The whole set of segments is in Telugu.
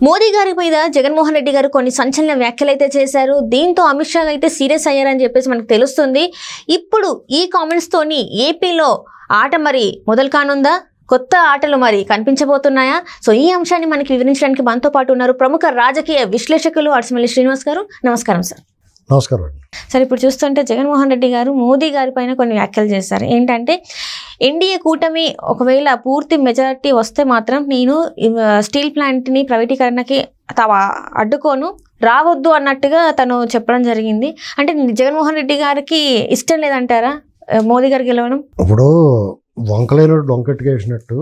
మోదీ గారి మీద జగన్మోహన్ రెడ్డి గారు కొన్ని సంచలన వ్యాఖ్యలు అయితే చేశారు. దీంతో అమిత్ షా అయితే సీరియస్ అయ్యారని చెప్పేసి మనకు తెలుస్తుంది. ఇప్పుడు ఈ కామెంట్స్ తోని ఏపీలో ఆట మరి మొదలు కానుందా? కొత్త ఆటలు మరి కనిపించబోతున్నాయా? సో ఈ అంశాన్ని మనకి వివరించడానికి మనతో పాటు ఉన్నారు ప్రముఖ రాజకీయ విశ్లేషకులు అడిసిమల్లి శ్రీనివాస్ గారు. నమస్కారం సార్. నమస్కారం అండి. సార్, ఇప్పుడు చూస్తుంటే జగన్మోహన్ రెడ్డి గారు మోదీ గారి పైన కొన్ని వ్యాఖ్యలు చేశారు. ఏంటంటే ఎన్డీఏ కూటమి ఒకవేళ పూర్తి మెజారిటీ వస్తే మాత్రం నేను స్టీల్ ప్లాంట్ని ప్రైవేటీకరణకి అడ్డుకోను, రావద్దు అన్నట్టుగా తను చెప్పడం జరిగింది. అంటే జగన్మోహన్ రెడ్డి గారికి ఇష్టం లేదంటారా మోదీ గారు గెలవడం? ఇప్పుడు వంకలేనట్టు డొంకెట్టుగా వేసినట్టు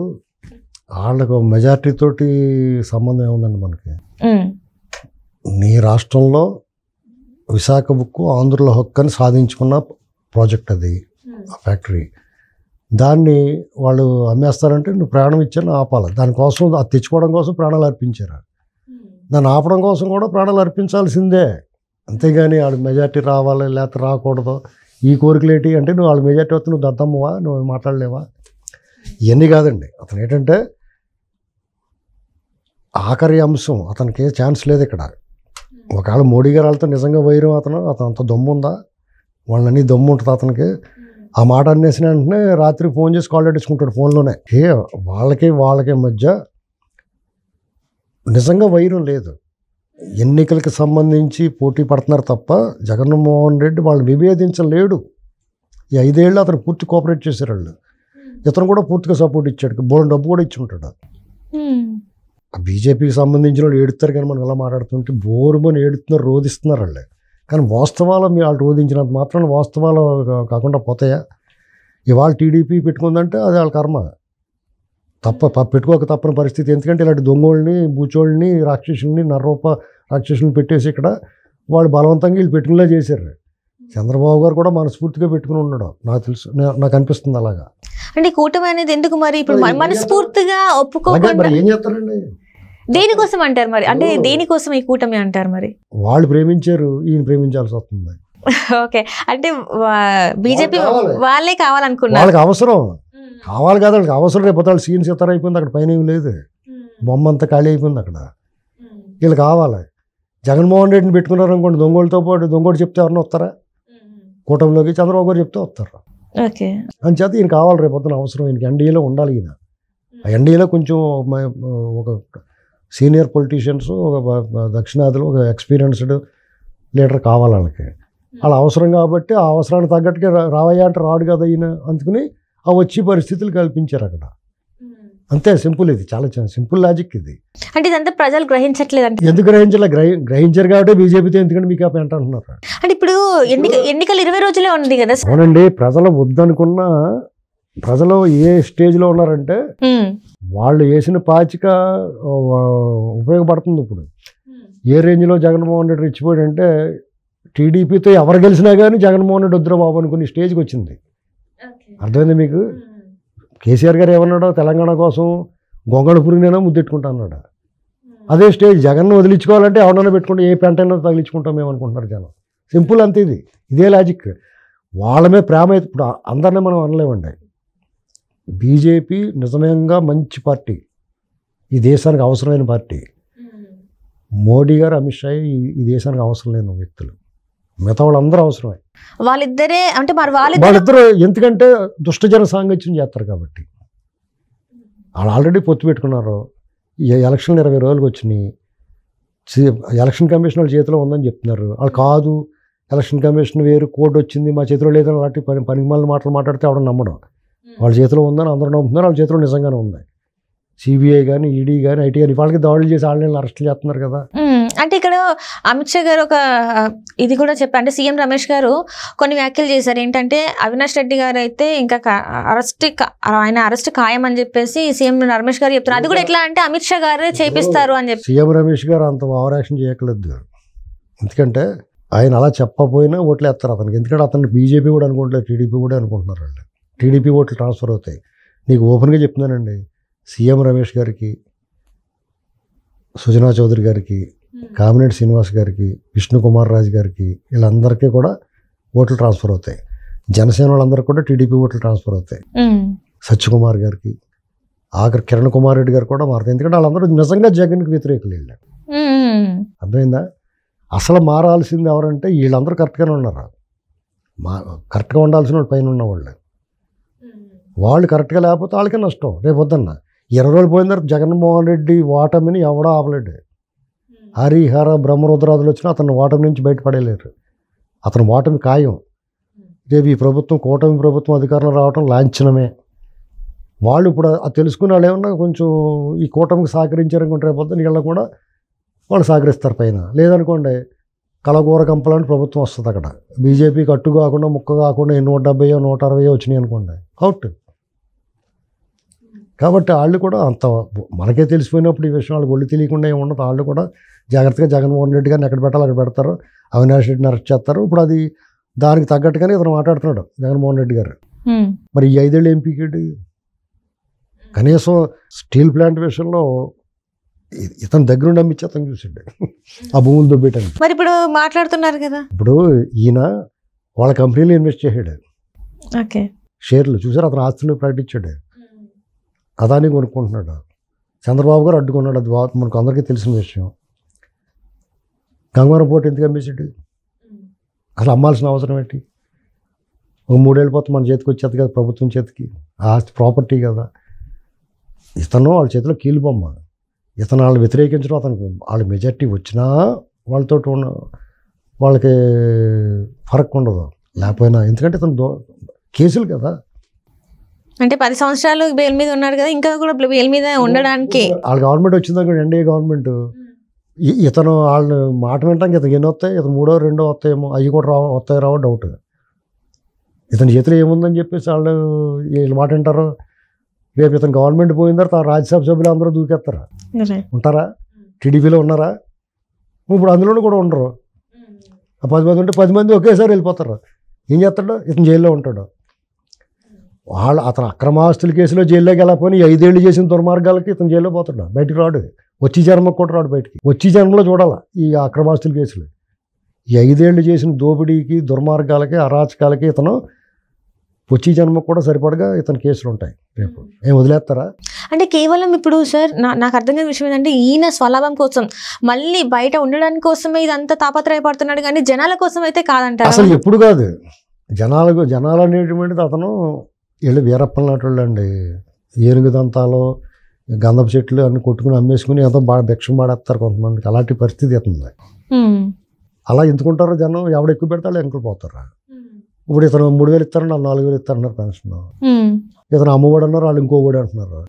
వాళ్ళకు మెజార్టీ తోటి సంబంధం ఏముందండి మనకి? నీ రాష్ట్రంలో విశాఖ ఉక్కు ఆంధ్రుల హక్కు అని సాధించుకున్న ప్రాజెక్ట్ అది, ఆ ఫ్యాక్టరీ. దాన్ని వాళ్ళు అమ్మేస్తారంటే నువ్వు ప్రాణం ఇచ్చాను ఆపాలి. దానికోసం అది తెచ్చుకోవడం కోసం ప్రాణాలు అర్పించారు. దాన్ని ఆపడం కోసం కూడా ప్రాణాలు అర్పించాల్సిందే. అంతేగాని వాళ్ళకి మెజార్టీ రావాలి లేకపోతే రాకూడదు ఈ కోరికలేటి అంటే నువ్వు వాళ్ళ మెజార్టీ వస్తే నువ్వు దద్దమ్మవా, నువ్వు మాట్లాడలేవా? ఇవన్నీ కాదండి. అతను ఏంటంటే ఆఖరి అంశం, అతనికి ఛాన్స్ లేదు ఇక్కడ. ఒకవేళ మోడీ గారు వాళ్ళతో నిజంగా వైరం అతను అంత దమ్ము ఉందా? వాళ్ళని దమ్ము ఉంటుంది అతనికి. ఆ మాట అనేసిన వెంటనే రాత్రి ఫోన్ చేసి కాల్ పెట్టించుకుంటాడు ఫోన్లోనే. వాళ్ళకి మధ్య నిజంగా వైరం లేదు. ఎన్నికలకు సంబంధించి పోటీ పడుతున్నారు తప్ప జగన్మోహన్ రెడ్డి వాళ్ళు విభేదించలేడు. ఈ 5 ఏళ్ళు అతను పూర్తి కోఆపరేట్ చేశారు వాళ్ళు. ఇతను కూడా పూర్తిగా సపోర్ట్ ఇచ్చాడు, బోల్డ్ డబ్బు కూడా ఇచ్చి ఉంటాడు. బీజేపీకి సంబంధించిన వాళ్ళు ఏడుస్తారు కానీ మనం ఎలా మాట్లాడుతుంటే బోరుమని ఏడుతున్నారు, రోధిస్తున్నారు వాళ్ళే. కానీ వాస్తవాలు వాళ్ళు రోధించినంత మాత్రం వాస్తవాలు కాకుండా పోతాయా? ఇవాళ టీడీపీ పెట్టుకుందంటే అది వాళ్ళ కర్మ. పెట్టుకోక తప్పని పరిస్థితి. ఎందుకంటే ఇలాంటి దొంగోళ్ళని, బూచోళ్ళని, రాక్షసుల్ని, నర్రూప రాక్షసుల్ని పెట్టేసి ఇక్కడ వాళ్ళు బలవంతంగా వీళ్ళు పెట్టుకునేలా చేశారు. చంద్రబాబు గారు కూడా మనస్ఫూర్తిగా పెట్టుకుని ఉన్నాడు, నాకు తెలుసు, నాకు అనిపిస్తుంది అలాగా. అంటే కూటమి అనేది ఎందుకు మరి ఇప్పుడు మనస్ఫూర్తిగా ఒప్పుకోకుండా ఏం చేస్తారండి? దేనికోసం అంటారు మరి? అంటే దేనికోసం ఈ కూటమి అంటారు మరి? వాళ్ళు ప్రేమించారు, ఈయన ప్రేమించాల్సి వస్తుంది. ఓకే, అంటే బీజేపీ వాళ్ళే కావాలనుకున్నారు. వాళ్ళకి అవసరం కావాలి కదా, వాళ్ళకి అవసరం. రేపు వాళ్ళు సీన్స్ ఇతర అయిపోయింది, అక్కడ పైన ఏమి లేదు, బొమ్మ అంతా ఖాళీ అయిపోయింది అక్కడ. వీళ్ళు కావాలి. జగన్మోహన్ రెడ్డిని పెట్టుకున్నారు అనుకోండి, దొంగోళ్ళతో పాటు దొంగోడు చెప్తే ఎవరన్నా వస్తారా కూటమిలోకి? చంద్రబాబు గారు చెప్తే వస్తారు. అని చేత ఈయన కావాలి, రేపు పొద్దున అవసరం. ఈయనకి ఎన్డీఏలో ఉండాలి. ఈయన ఎన్డీఏలో కొంచెం ఒక సీనియర్ పొలిటీషియన్స్, ఒక దక్షిణాదిలో ఒక ఎక్స్పీరియన్స్డ్ లీడర్ కావాలి వాళ్ళకి. వాళ్ళ అవసరం కాబట్టి ఆ అవసరానికి తగ్గట్టుగా రావయ్యా అంటే రాడు కదా ఈయన. అందుకని ఆ వచ్చి పరిస్థితులు కల్పించారు అక్కడ. అంతే, సింపుల్. ఇది చాలా సింపుల్ లాజిక్ ఇది. అంటే ఇదంతా ప్రజలు గ్రహించట్లేదు అంటే ఎందుకు గ్రహించారు కాబట్టి బీజేపీతో ఎందుకంటే మీకు అంటున్నారు. అంటే ఇప్పుడు ఎన్నికలు 20 రోజులే ఉంది కదా. అవునండి, ప్రజలు వద్దనుకున్నా ప్రజలు ఏ స్టేజ్లో ఉన్నారంటే వాళ్ళు వేసిన పాచిక ఉపయోగపడుతుంది. ఇప్పుడు ఏ రేంజ్లో జగన్మోహన్ రెడ్డి రెచ్చిపోయాడు అంటే టీడీపీతో ఎవరు గెలిచినా కానీ జగన్మోహన్ రెడ్డి వద్దురా బాబు అనుకునే స్టేజ్కి వచ్చింది. అర్థమైంది మీకు? కేసీఆర్ గారు ఏమన్నాడో తెలంగాణ కోసం గొంగళ పురుగునైనా ముద్దెట్టుకుంటా అన్నాడు. అదే స్టేజ్ జగన్ను వదిలించుకోవాలంటే ఎవరైనా పెట్టుకుంటే ఏ పెంటైనా తగిలించుకుంటాం మేము అనుకుంటున్నారు జనం. సింపుల్ అంతే. ఇదే లాజిక్. వాళ్ళమే ప్రేమ. ఇప్పుడు అందరినీ మనం అనలేమండి. బీజేపీ నిజంగా మంచి పార్టీ, ఈ దేశానికి అవసరమైన పార్టీ. మోడీ గారు, అమిత్ షా ఈ దేశానికి అవసరం లేని వ్యక్తులు. మిగతా వాళ్ళందరూ అవసరమే. వాళ్ళిద్దరే అంటే మరి వాళ్ళిద్దరు ఎందుకంటే దుష్టజన సాంగత్యం చేస్తారు కాబట్టి. వాళ్ళు ఆల్రెడీ పొత్తు పెట్టుకున్నారు. ఎలక్షన్లు 20 రోజులకు వచ్చినాయి. ఎలక్షన్ కమిషన్ వాళ్ళ చేతిలో ఉందని చెప్తున్నారు. వాళ్ళు కాదు, ఎలక్షన్ కమిషన్ వేరు, కోడ్ వచ్చింది మా చేతిలో లేదని అలాంటి పనికిమాలిన మాటలు మాట్లాడితే ఎవడో నమ్మడం. వాళ్ళ చేతిలో ఉందని అందరూ నమ్ముతున్నారు. వాళ్ళ చేతిలో నిజంగానే ఉంది. సిబిఐ కానీ, ఈడీ కానీ, ఐటీ కానీ వాళ్ళకి దాడులు చేసి వాళ్ళని అరెస్ట్ చేస్తున్నారు కదా. అంటే ఇక్కడ అమిత్ షా గారు ఒక ఇది కూడా చెప్పారు. అంటే సీఎం రమేష్ గారు కొన్ని వ్యాఖ్యలు చేశారు. ఏంటంటే అవినాష్ రెడ్డి గారు అయితే ఇంకా ఆయన అరెస్ట్ ఖాయం అని చెప్పేసి సీఎం రమేష్ గారు చెప్తున్నారు. అది కూడా ఎట్లా అంటే అమిత్ షా గారు చేపిస్తారు అని చెప్పి. సీఎం రమేష్ గారు అంత ఓవర్ యాక్షన్ చేయట్లేదు. ఎందుకంటే ఆయన అలా చెప్పకపోయినా ఓట్లు వేస్తారు అతనికి. ఎందుకంటే అతన్ని బీజేపీ కూడా అనుకుంటలేదు, టీడీపీ కూడా అనుకుంటున్నారు. వాళ్ళు టీడీపీ ఓట్లు ట్రాన్స్ఫర్ అవుతాయి. నీకు ఓపెన్గా చెప్తున్నానండి, సీఎం రమేష్ గారికి, సుజనా చౌదరి గారికి, కామినేని శ్రీనివాస్ గారికి, విష్ణు కుమార్ రాజు గారికి, వీళ్ళందరికీ కూడా ఓట్లు ట్రాన్స్ఫర్ అవుతాయి. జనసేన వాళ్ళందరికీ కూడా టీడీపీ ఓట్లు ట్రాన్స్ఫర్ అవుతాయి. సత్యకుమార్ గారికి, ఆఖరి కిరణ్ కుమార్ రెడ్డి గారు కూడా మారుతారు. ఎందుకంటే వాళ్ళందరూ నిజంగా జగన్కి వ్యతిరేకులు వీళ్ళు. అర్థమైందా? అసలు మారాల్సింది ఎవరంటే వీళ్ళందరూ కరెక్ట్గానే ఉన్నారు. కరెక్ట్గా ఉండాల్సిన వాళ్ళు పైన ఉన్నవాళ్ళు. వాళ్ళు కరెక్ట్గా లేకపోతే వాళ్ళకే నష్టం. రేపు వద్దన్న 20 రోజులు పోయిన తర్వాత జగన్మోహన్ రెడ్డి ఓటమిని ఎవడో ఆపలేడు. హరిహర బ్రహ్మరుద్రాదులు వచ్చినా అతను ఓటమి నుంచి బయటపడలేరు. అతను ఓటమి ఖాయం. రేపు ఈ ప్రభుత్వం కూటమి ప్రభుత్వం అధికారంలో రావటం లాంఛనమే. వాళ్ళు ఇప్పుడు అది తెలుసుకున్న వాళ్ళు ఏమన్నా కొంచెం ఈ కూటమికి సహకరించారనుకుంటే రేపు పొద్దున్న వీళ్ళ కూడా వాళ్ళు సహకరిస్తారు పైన. లేదనుకోండి కలగూర కంపలాంటి ప్రభుత్వం వస్తుంది అక్కడ. బీజేపీకి అట్టు కాకుండా ముక్క కాకుండా 170 160 వచ్చినాయి అనుకోండి, అవుట్. కాబట్టి వాళ్ళు కూడా అంత మనకే తెలిసిపోయినప్పుడు ఈ విషయం వాళ్ళకి ఒళ్ళు తెలియకుండా ఏమి ఉండదు. వాళ్ళు కూడా జాగ్రత్తగా జగన్మోహన్ రెడ్డి గారిని ఎక్కడ పెట్టాలో అక్కడ పెడతారు. అవినాష్ రెడ్డిని అరెస్ట్ చేస్తారు. ఇప్పుడు అది దానికి తగ్గట్టుగానే ఇతను మాట్లాడుతున్నాడు జగన్మోహన్ రెడ్డి గారు. మరి ఈ 5 ఏళ్ళు ఏం పీకేడు? కనీసం స్టీల్ ప్లాంట్ విషయంలో ఇతను దగ్గరుండి అమ్మించి అతను చూసాడు ఆ భూములు దొబ్బేయటానికి. మరి ఇప్పుడు మాట్లాడుతున్నారు కదా, ఇప్పుడు ఈయన వాళ్ళ కంపెనీలో ఇన్వెస్ట్ చేసాడు. షేర్లు చూసారు, అతను ఆస్తులు ప్రకటించాడు. అదాని కొనుక్కుంటున్నాడు. చంద్రబాబు గారు అడ్డుకున్నాడు. అది మనకు అందరికీ తెలిసిన విషయం. గంగవరం పోర్టు ఎందుకు అమ్మేసాడు? అసలు అమ్మాల్సిన అవసరం ఏంటి? ఒక 3 ఏళ్ళ పోతే మన చేతికి వచ్చేది కదా, ప్రభుత్వం చేతికి. ఆస్తి ప్రాపర్టీ కదా. ఇతను వాళ్ళ చేతిలో కీలుబొమ్మ. ఇతను వాళ్ళని వ్యతిరేకించడం, అతనికి వాళ్ళ మెజార్టీ వచ్చినా వాళ్ళతో వాళ్ళకి ఫరక్ ఉండదు లేకపోయినా. ఎందుకంటే ఇతను కేసులు కదా. అంటే 10 సంవత్సరాలు బెయిల్ మీద ఉన్నాడు కదా, ఇంకా కూడా బెయిల్ మీద ఉండడానికి వాళ్ళ గవర్నమెంట్ వచ్చింది, ఎన్డీఏ గవర్నమెంట్. ఇతను వాళ్ళని మాట వింటానికి ఇతను ఎన్ని వస్తాయి? ఇతను 3 2 వస్తాయేమో, అవి కూడా వస్తాయి రావో డౌట్. ఇతని చేతిలో ఏముందని చెప్పేసి వాళ్ళు వీళ్ళు మాట వింటారు. రేపు ఇతను గవర్నమెంట్ పోయిన తర్వాత రాజ్యసభ సభ్యులు అందరూ దూకేస్తారా? ఉంటారా? టీడీపీలో ఉన్నారా? ఇప్పుడు అందులోనూ కూడా ఉండరు. 10 మంది ఉంటే 10 మంది ఒకేసారి వెళ్ళిపోతారు. ఏం చేస్తాడు? ఇతను జైల్లో ఉంటాడు. అతను అక్రమాస్తుల కేసులో జైల్లోకి వెళ్ళకపోయినా 5 ఏళ్ళు చేసిన దుర్మార్గాలకి ఇతను జైల్లో పోతాడు. బయటకు రాడు. వచ్చి జన్మకు కూడా రాడు బయటికి. వచ్చి జన్మలో చూడాలా ఈ అక్రమాస్తుల కేసులు. ఈ 5 ఏళ్ళు చేసిన దోపిడీకి, దుర్మార్గాలకి, అరాచకాలకి ఇతను వచ్చి జన్మకు కూడా సరిపడగా ఇతని కేసులు ఉంటాయి. రేపు ఏం వదిలేస్తారా? అంటే కేవలం ఇప్పుడు సార్ నాకు అర్థం కాని విషయం ఏంటంటే ఈయన స్వలాభం కోసం మళ్ళీ బయట ఉండడానికి కోసమే ఇదంతా తాపత్రయపడుతున్నాడు, కానీ జనాల కోసం అయితే కాదంటారు. అసలు ఎప్పుడు కాదు. జనాలు అనేటువంటిది అతను వీళ్ళు వీరప్పన్ లాంటి వాళ్ళు అండి. ఏనుగు దంతాలు, గంధపు చెట్లు అన్ని కొట్టుకుని అమ్మేసుకుని ఏదో బాగా భిక్షం పాడేస్తారు కొంతమందికి. అలాంటి పరిస్థితి అవుతుంది. అలా ఎందుకుంటారో జనం, ఎవడు ఎక్కువ పెడతాడో వెనకలు పోతారా. ఇప్పుడు ఇతను 3000 ఇస్తారన్నారు, 4000 ఇస్తారన్నారు పెన్షన్. ఇతను అమ్మఒడి అన్నారు, వాళ్ళు ఇంకోబడి అంటున్నారు.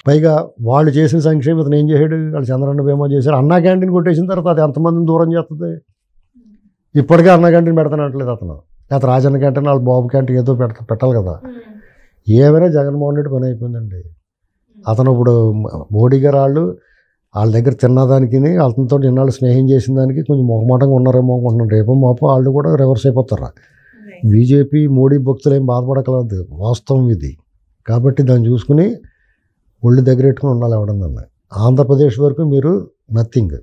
పైగా వాళ్ళు చేసిన సంక్షేమం ఇతను ఏం చేశాడు? వాళ్ళు చంద్రన్న బీమా చేశారు. అన్నా క్యాంటీన్ కొట్టేసిన తర్వాత అది ఎంతమందిని దూరం చేస్తుంది? ఇప్పటికే అన్నా క్యాంటీన్ పెడతానంటలేదు అతను. లేకపోతే రాజన్న క్యాంటీన్, వాళ్ళ బాబు క్యాంటీన్ ఏదో పెట్టాలి కదా. ఏమైనా జగన్మోహన్ రెడ్డి పని అయిపోయిందండి. అతను ఇప్పుడు మోడీ గారు వాళ్ళ దగ్గర తిన్నదానికి, వాళ్ళతో ఇన్నాళ్ళు స్నేహం చేసిన దానికి కొంచెం మొహమాటంగా ఉన్నారేమో అనుకుంటున్నాను. రేపు మాపు వాళ్ళు కూడా రివర్స్ అయిపోతారా? బీజేపీ మోడీ భక్తులు ఏం బాధపడకలేదు, వాస్తవం ఇది. కాబట్టి దాన్ని చూసుకుని ఒళ్ళు దగ్గర పెట్టుకుని ఉండాలి ఎవడన్నా. ఆంధ్రప్రదేశ్ వరకు మీరు నథింగ్.